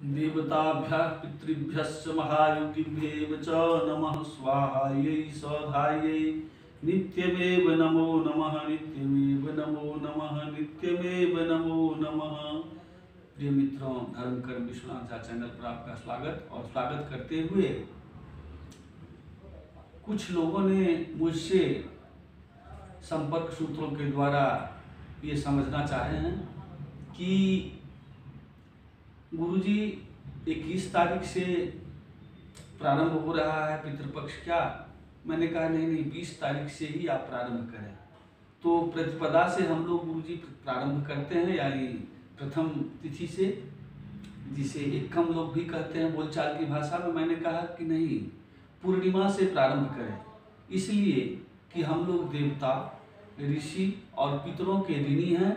देवताभ्यः पितृभ्यश्च महायोगिभ्येव च नमः स्वाहायै सौधायै नित्यमेव नमो नमः नित्यमेव नमो नमः नित्यमेव नमो नमः। प्रिय मित्रों, धर्म कर्म विश्वनाथ चैनल पर आपका स्वागत और स्वागत करते हुए कुछ लोगों ने मुझसे संपर्क सूत्रों के द्वारा ये समझना चाहे हैं कि गुरुजी 21 तारीख से प्रारंभ हो रहा है पितृपक्ष, क्या? मैंने कहा नहीं, 20 तारीख से ही आप प्रारंभ करें। तो प्रतिपदा से हम लोग गुरुजी प्रारंभ करते हैं, यानी प्रथम तिथि से, जिसे एकम लोग भी कहते हैं बोलचाल की भाषा में। मैंने कहा कि नहीं, पूर्णिमा से प्रारंभ करें, इसलिए कि हम लोग देवता, ऋषि और पितरों के ऋणी हैं।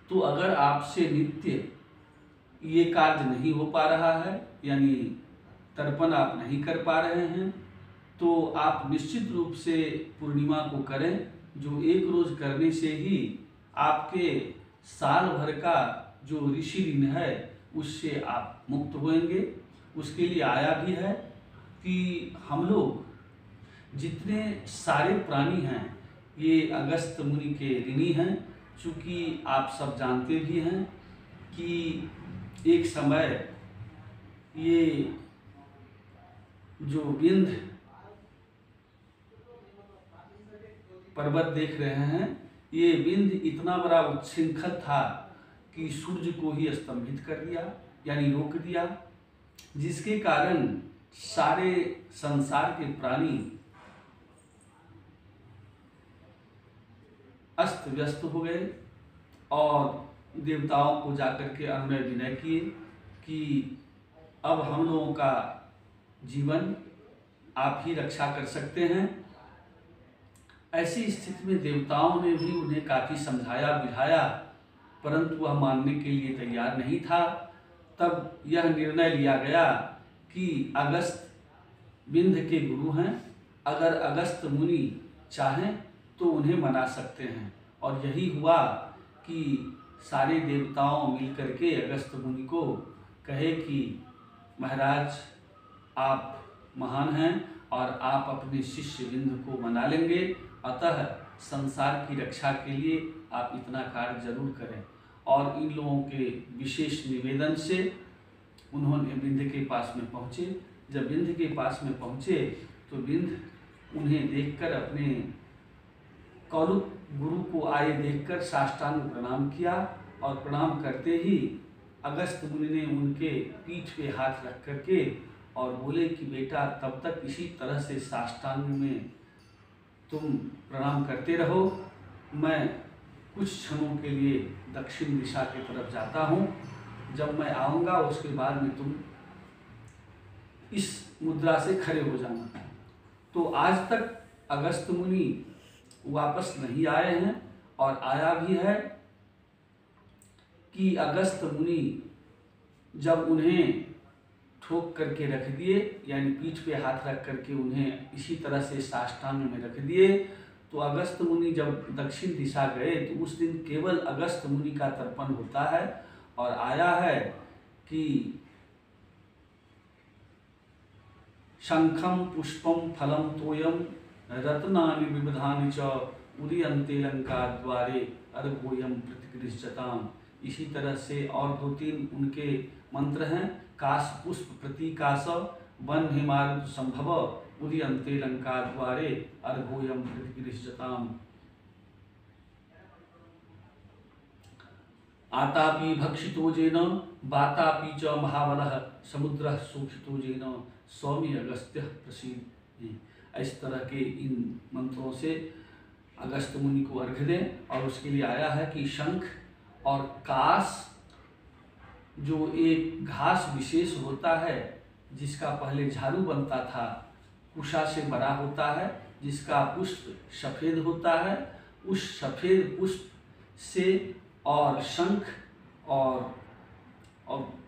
तो अगर आपसे नित्य ये कार्य नहीं हो पा रहा है, यानी तर्पण आप नहीं कर पा रहे हैं, तो आप निश्चित रूप से पूर्णिमा को करें, जो एक रोज करने से ही आपके साल भर का जो ऋषि ऋण है उससे आप मुक्त होंगे। उसके लिए आया भी है कि हम लोग जितने सारे प्राणी हैं ये अगस्त मुनि के ऋणी हैं। चूँकि आप सब जानते भी हैं कि एक समय ये जो विंध्य पर्वत देख रहे हैं, ये विंध्य इतना बड़ा उच्छृंखल था कि सूर्य को ही स्तंभित कर दिया, यानी रोक दिया, जिसके कारण सारे संसार के प्राणी अस्त व्यस्त हो गए और देवताओं को जाकर के अनुनय विनय किए कि अब हम लोगों का जीवन आप ही रक्षा कर सकते हैं। ऐसी स्थिति में देवताओं ने भी उन्हें काफ़ी समझाया बुझाया, परंतु वह मानने के लिए तैयार नहीं था। तब यह निर्णय लिया गया कि अगस्त विंध्य के गुरु हैं, अगर अगस्त मुनि चाहें तो उन्हें मना सकते हैं। और यही हुआ कि सारे देवताओं मिलकर के अगस्त मुनि को कहे कि महाराज, आप महान हैं और आप अपने शिष्य विंध्य को मना लेंगे, अतः संसार की रक्षा के लिए आप इतना कार्य जरूर करें। और इन लोगों के विशेष निवेदन से उन्होंने विंध्य के पास में पहुँचे। जब विंध्य के पास में पहुँचे तो विंध्य उन्हें देखकर, अपने कौलुक गुरु को आए देखकर साष्टांग प्रणाम किया, और प्रणाम करते ही अगस्त मुनि ने उनके पीठ पे हाथ रख करके और बोले कि बेटा, तब तक इसी तरह से साष्टांग में तुम प्रणाम करते रहो, मैं कुछ क्षणों के लिए दक्षिण दिशा की तरफ जाता हूँ, जब मैं आऊँगा उसके बाद में तुम इस मुद्रा से खड़े हो जाना। तो आज तक अगस्त मुनि वापस नहीं आए हैं, और आया भी है कि अगस्त मुनि जब उन्हें ठोक करके रख दिए, यानी पीठ पे हाथ रख करके उन्हें इसी तरह से साष्टांग में रख दिए, तो अगस्त मुनि जब दक्षिण दिशा गए तो उस दिन केवल अगस्त मुनि का तर्पण होता है। और आया है कि शंखम पुष्पम फलम तोयम रत्नानि विविधानि च उदीयन्ते लंका द्वारे अर्घोयम प्रतिगृह्यताम्। इसी तरह से और 2-3 उनके मंत्र हैं। काश पुष्प प्रतीकाश वन हिमारुत संभव उदीयन्ते लंका द्वारे अर्घोयम प्रतिगृह्यताम्। आतापि भक्षितो जेन वातापि च महाबलः समुद्रः शोषितो जेन सौम्य अगस्त्य प्रसीद। इस तरह के इन मंत्रों से अगस्त मुनि को अर्घ्य दें। और उसके लिए आया है कि शंख और कास, जो एक घास विशेष होता है जिसका पहले झाड़ू बनता था, कुशा से बड़ा होता है, जिसका पुष्प सफ़ेद होता है, उस सफ़ेद पुष्प से और शंख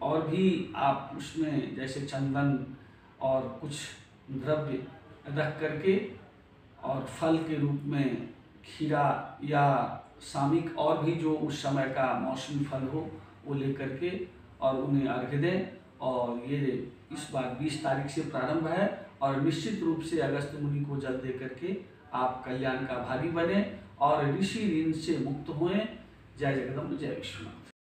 और भी आप उसमें जैसे चंदन और कुछ द्रव्य रख करके और फल के रूप में खीरा या सामिक और भी जो उस समय का मौसमी फल हो वो लेकर के और उन्हें अर्घ्य दें। और ये इस बार 20 तारीख से प्रारंभ है और निश्चित रूप से अगस्त मुनि को जल दे करके आप कल्याण का भागी बने और ऋषि ऋण से मुक्त हुए। जय जगदम्ब, जय विश्वनाथ।